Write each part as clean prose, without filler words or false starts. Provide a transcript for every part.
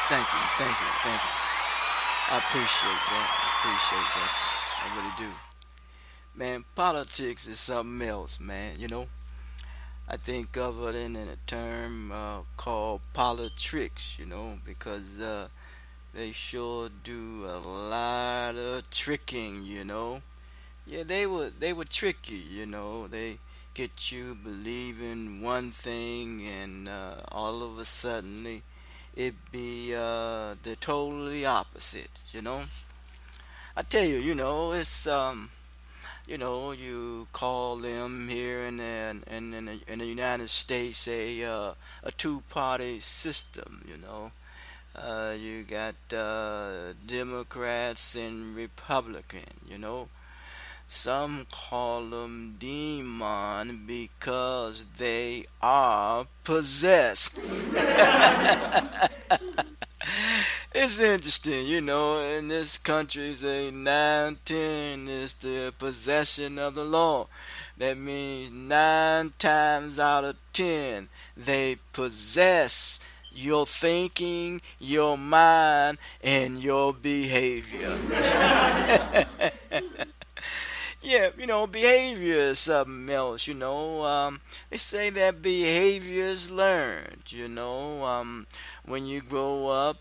thank you. I appreciate that. I appreciate that. I really do. Man, politics is something else, man. I think of it in a term called politricks, because they sure do a lot of tricking. Yeah, they would trick you. They get you believing one thing, and all of a sudden it be the totally opposite. I tell you, you call them here in the United States a two-party system. You got Democrats and Republican. Some call them demon because they are possessed. It's interesting, in this country, say 9-10 is the possession of the law. That means 9 times out of 10, they possess your thinking, your mind, and your behavior. Yeah, behavior is something else. They say that behavior is learned. When you grow up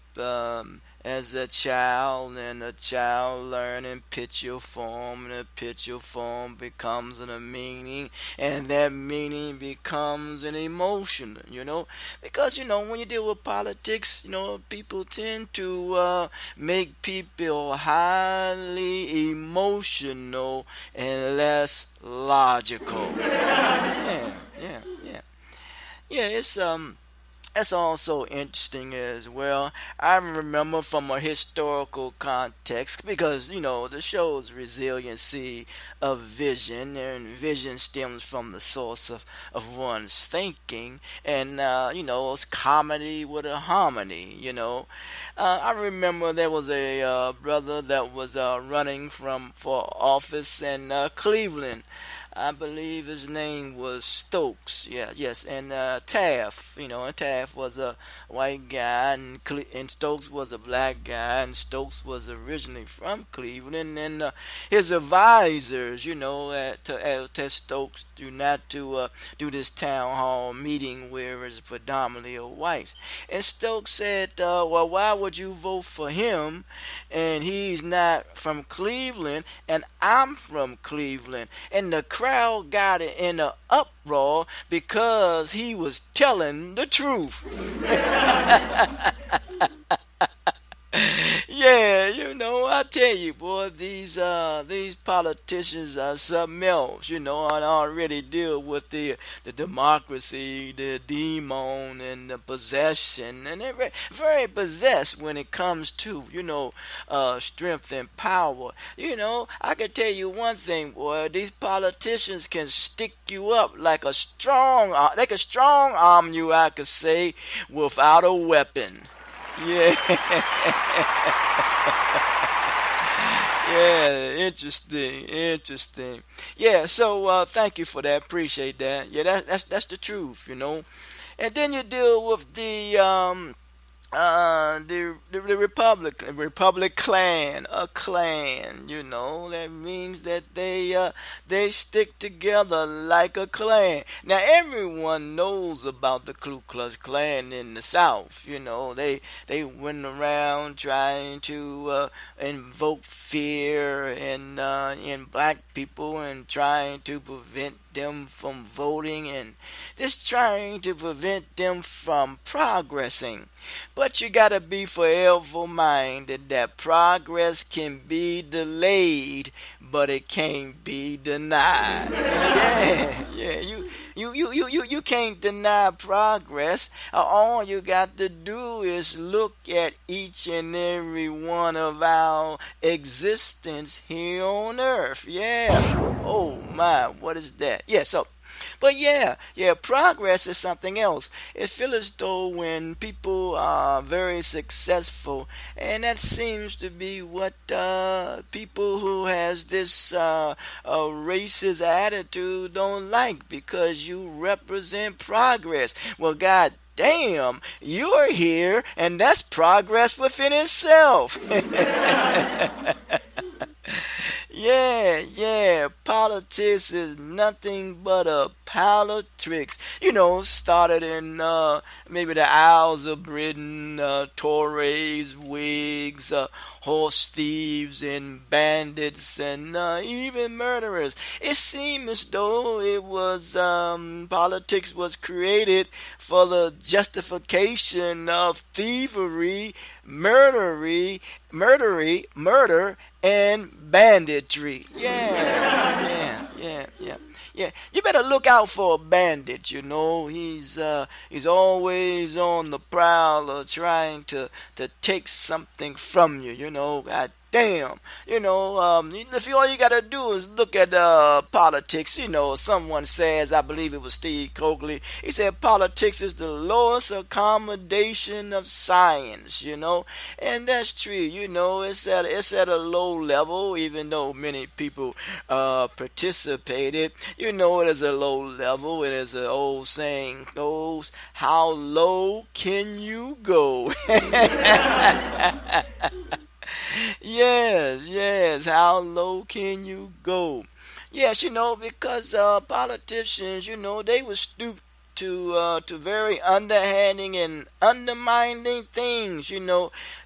as a child, and a child learning picture form, and a picture form becomes a meaning, and that meaning becomes an emotion. Because when you deal with politics, people tend to make people highly emotional and less logical. Yeah. Yeah, it's also interesting as well. I remember from a historical context because the show's resiliency of vision, and vision stems from the source of one's thinking, and it's comedy with a harmony. I remember there was a brother that was running for office in Cleveland. I believe his name was Stokes. Yeah, yes, and Taft. And Taft was a white guy, and Stokes was a black guy, and Stokes was originally from Cleveland, and his advisors, to Stokes do this town hall meeting where it's predominantly of whites, and Stokes said, "Well, why would you vote for him? And he's not from Cleveland, and I'm from Cleveland," and the crowd got it in an uproar because he was telling the truth. Yeah, I tell you, boy, these politicians are something else. I already deal with the democracy, the demon, and the possession, and they're very, very possessed when it comes to strength and power. I can tell you one thing, boy. These politicians can stick you up like a they can strong arm you, I could say, without a weapon. Yeah. Yeah, interesting. Yeah, so thank you for that. Appreciate that. Yeah, that's the truth. And then you deal with the Republic clan, a clan. That means that they stick together like a clan. Now everyone knows about the Ku Klux Klan in the South. They went around trying to invoke fear in black people, and trying to prevent them from voting, and just trying to prevent them from progressing. But you gotta be forever minded that progress can be delayed, but it can't be denied. Yeah. You can't deny progress. All you got to do is look at each and every one of our existence here on earth. Yeah. Oh my, what is that? Yeah, so But yeah, progress is something else. It feels as though when people are very successful, and that seems to be what people who has this racist attitude don't like, because you represent progress. Well, God damn, you're here, and that's progress within itself. Yeah. Politics is nothing but a pile of tricks. Started in maybe the Isles of Britain, Tories, Whigs, horse thieves, and bandits, and even murderers. It seemed as though it was politics was created for the justification of thievery, murder, and banditry. Yeah. You better look out for a bandit. He's always on the prowl of trying to take something from you. God damn. If all you gotta do is look at politics. Someone says, I believe it was Steve Coakley, he said politics is the lowest accommodation of science. And that's true. It's at a low level, even though many people participated. It is a low level. It is an old saying goes, how low can you go? Yes, how low can you go? Yes, because politicians, they were stoop to very underhanding and undermining things,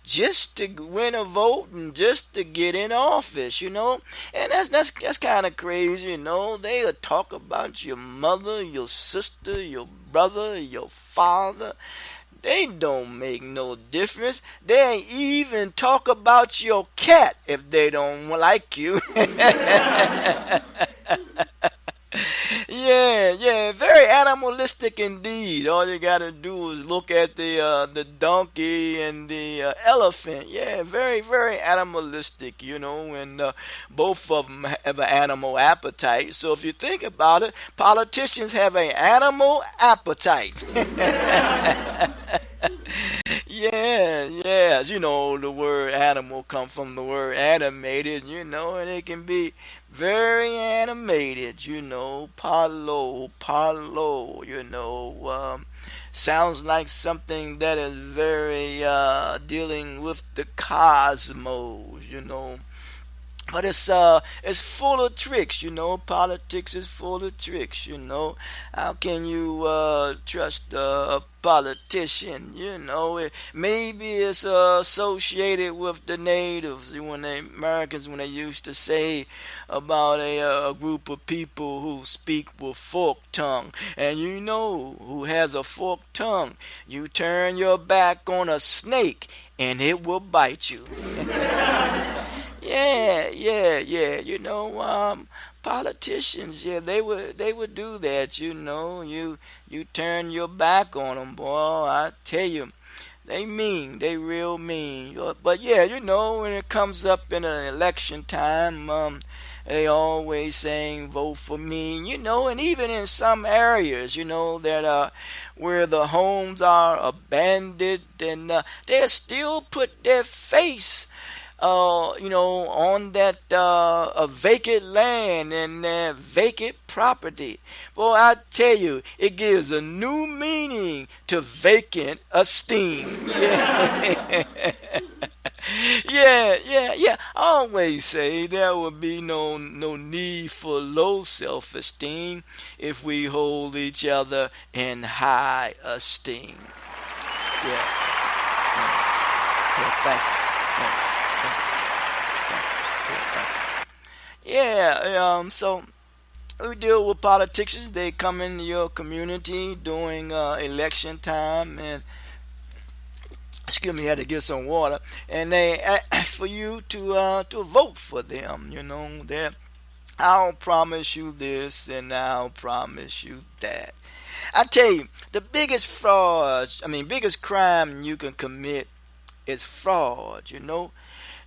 just to win a vote and just to get in office, and that's kind of crazy, They'll talk about your mother, your sister, your brother, your father. They don't make no difference. They ain't even talk about your cat if they don't like you. Yeah, very animalistic indeed. All you gotta do is look at the donkey and the elephant. Yeah, very, very animalistic, and both of them have an animal appetite. So if you think about it, politicians have an animal appetite. Yeah. The word animal comes from the word animated, and it can be very animated, Palo, sounds like something that is very dealing with the cosmos, But it's full of tricks, Politics is full of tricks, How can you trust a politician? Maybe it's associated with the natives, when the Americans, when they used to say about a group of people who speak with forked tongue, and who has a forked tongue. You turn your back on a snake, and it will bite you. Yeah. Politicians, they would do that. You turn your back on them, boy. I tell you, they real mean. But yeah, when it comes up in an election time, they always saying vote for me. And even in some areas, that where the homes are abandoned, and they still put their face on that vacant land and vacant property. Boy, I tell you, it gives a new meaning to vacant esteem. Yeah. I always say there would be no need for low self-esteem if we hold each other in high esteem. Thank you. So we deal with politicians. They come into your community during election time, and excuse me, I had to get some water, and they ask for you to vote for them. That I'll promise you this and I'll promise you that. I tell you, the biggest crime you can commit is fraud.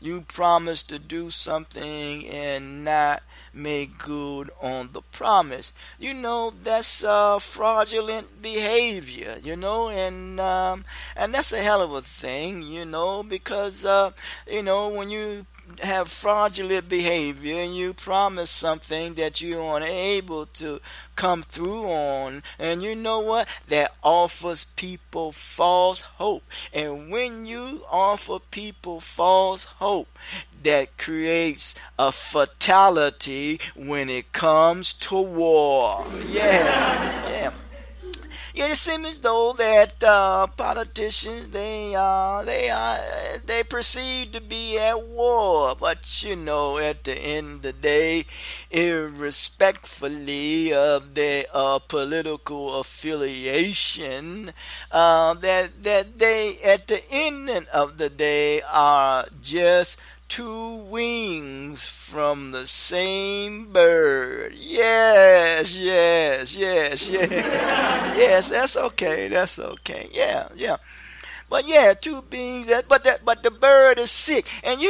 You promise to do something and not make good on the promise. That's fraudulent behavior. And that's a hell of a thing. Because when you have fraudulent behavior and you promise something that you aren't able to come through on, and you know what, that offers people false hope. And when you offer people false hope, that creates a fatality when it comes to war. Yeah, yeah. Yeah, it seems as though that politicians they perceive to be at war, but at the end of the day, irrespectfully of their political affiliation, that they at the end of the day are just two wings from the same bird. Yes, yes, yes, yes. Yes, that's okay. That's okay. Yeah, yeah. But yeah, two beings. But the bird is sick, and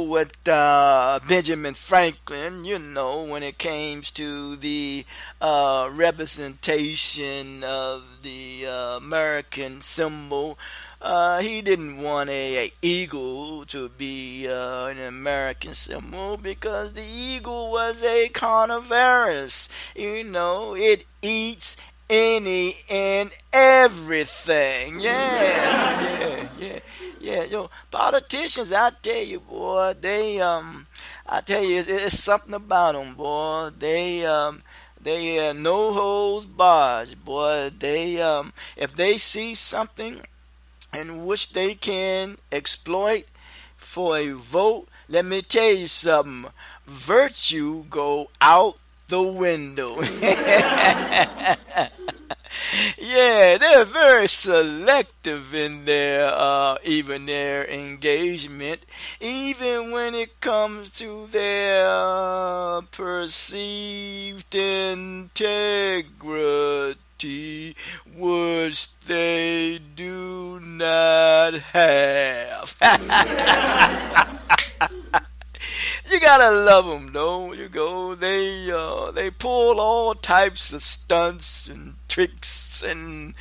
what Benjamin Franklin. When it came to the representation of the American symbol. He didn't want a eagle to be an American symbol because the eagle was a carnivorous. It eats any and everything. Yeah, yeah, yeah, yeah. Politicians, I tell you, boy, I tell you, it's something about them, boy. They no holds barred, boy. If they see something and which they can exploit for a vote, let me tell you something. Virtue go out the window. Yeah, they're very selective in even their engagement, even when it comes to their perceived integrity, which they do not have. You gotta love them, though. They pull all types of stunts and tricks and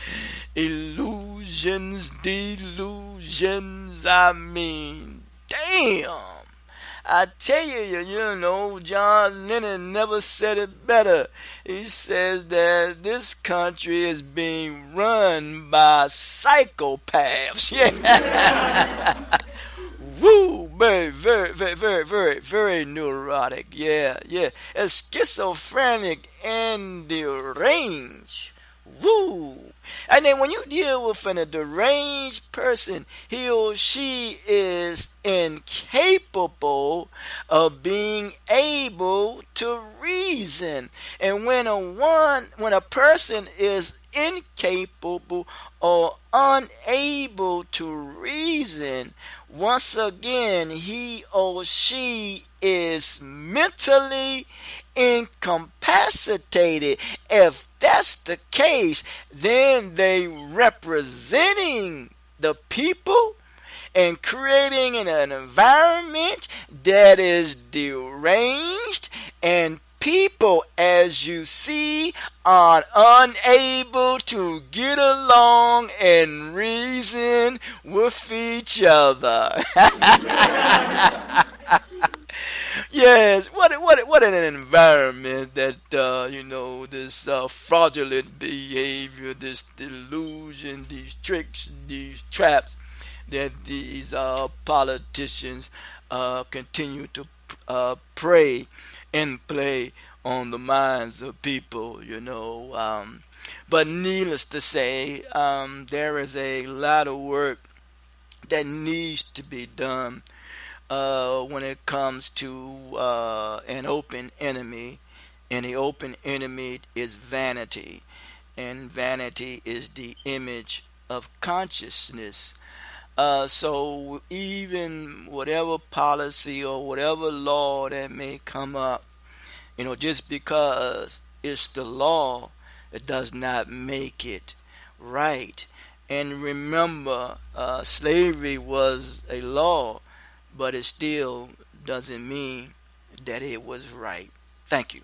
illusions, delusions. I mean, damn. I tell you, John Lennon never said it better. He says that this country is being run by psychopaths. Yeah. Woo, very, very, very, very, very, very neurotic. Yeah, yeah. A schizophrenic and deranged. Woo. And then when you deal with a deranged person, he or she is incapable of being able to reason. And when a person is incapable or unable to reason, once again, he or she is mentally incapacitated. If that's the case, then they representing the people and creating an environment that is deranged, and people, as you see, are unable to get along and reason with each other. Yes, what an environment that this fraudulent behavior, this delusion, these tricks, these traps that these politicians continue to pray and play on the minds of people. But needless to say, there is a lot of work that needs to be done when it comes to an open enemy, and the open enemy is vanity, and vanity is the image of consciousness. So even whatever policy or whatever law that may come up, just because it's the law, it does not make it right. And remember, slavery was a law, but it still doesn't mean that it was right. Thank you.